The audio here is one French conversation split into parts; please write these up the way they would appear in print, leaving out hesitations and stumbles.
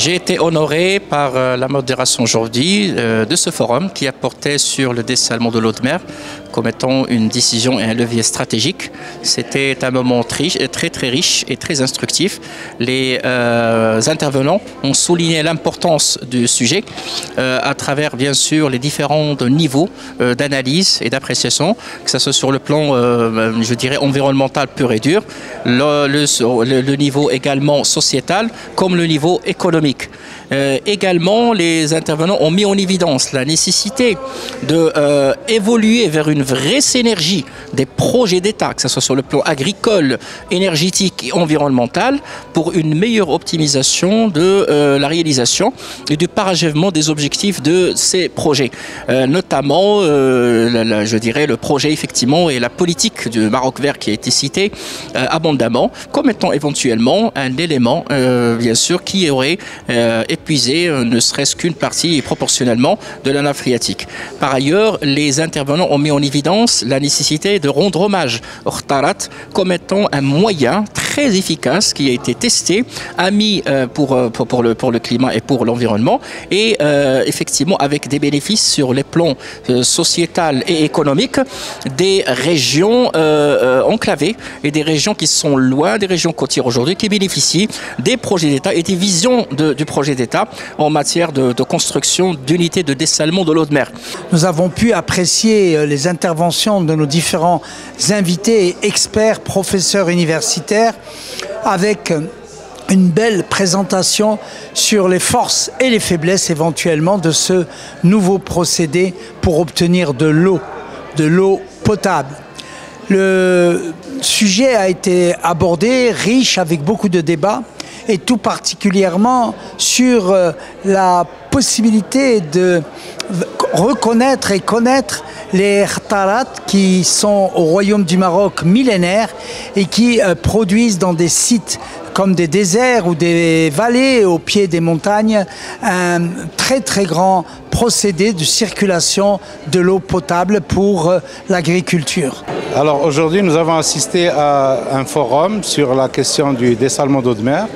J'ai été honoré par la modération aujourd'hui de ce forum qui a porté sur le dessalement de l'eau de mer comme étant une décision et un levier stratégique. C'était un moment très riche et très instructif. Les intervenants ont souligné l'importance du sujet à travers bien sûr les différents niveaux d'analyse et d'appréciation, que ce soit sur le plan je dirais environnemental pur et dur, le niveau également sociétal comme le niveau économique. Également, les intervenants ont mis en évidence la nécessité d'évoluer vers une vraie synergie des projets d'État, que ce soit sur le plan agricole, énergétique et environnemental, pour une meilleure optimisation de la réalisation et du parachèvement des objectifs de ces projets. Notamment, je dirais, le projet effectivement et la politique du Maroc vert qui a été cité abondamment comme étant éventuellement un élément, bien sûr, qui aurait épuisé ne serait-ce qu'une partie proportionnellement de la nappe phréatique. Par ailleurs, les intervenants ont mis en évidence la nécessité de rendre hommage au Khtarat comme étant un moyen très efficace qui a été testé, ami pour le climat et pour l'environnement et effectivement avec des bénéfices sur les plans sociétal et économique des régions enclavées et des régions qui sont loin des régions côtières aujourd'hui qui bénéficient des projets d'État et des visions du projet d'État en matière de construction d'unités de dessalement de l'eau de mer. Nous avons pu apprécier les interventions de nos différents invités et experts, professeurs universitaires, avec une belle présentation sur les forces et les faiblesses éventuellement de ce nouveau procédé pour obtenir de l'eau potable. Le sujet a été abordé, riche, avec beaucoup de débats, et tout particulièrement sur la possibilité de reconnaître et connaître les Khtarat qui sont au Royaume du Maroc millénaires et qui produisent dans des sites comme des déserts ou des vallées au pied des montagnes un très grand procédé de circulation de l'eau potable pour l'agriculture. Alors aujourd'hui nous avons assisté à un forum sur la question du dessalement d'eau de mer.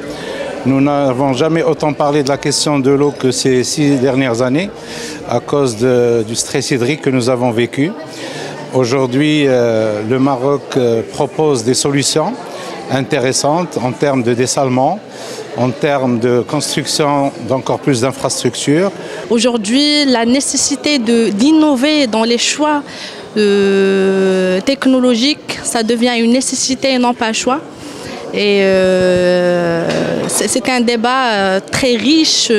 Nous n'avons jamais autant parlé de la question de l'eau que ces 6 dernières années à cause du stress hydrique que nous avons vécu. Aujourd'hui, le Maroc propose des solutions intéressantes en termes de dessalement, en termes de construction d'encore plus d'infrastructures. Aujourd'hui, la nécessité d'innover dans les choix technologiques, ça devient une nécessité et non pas un choix. Et c'est un débat très riche,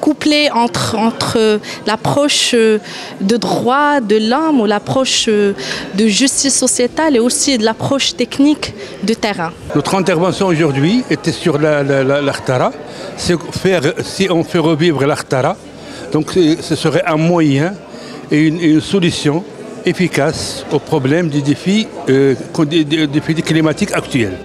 couplé entre l'approche de droit de l'homme ou l'approche de justice sociétale et aussi de l'approche technique du terrain. Notre intervention aujourd'hui était sur la Khtarat. Si on fait revivre la Khtarat, donc ce serait un moyen et une solution efficace aux problèmes des défis climatiques actuels.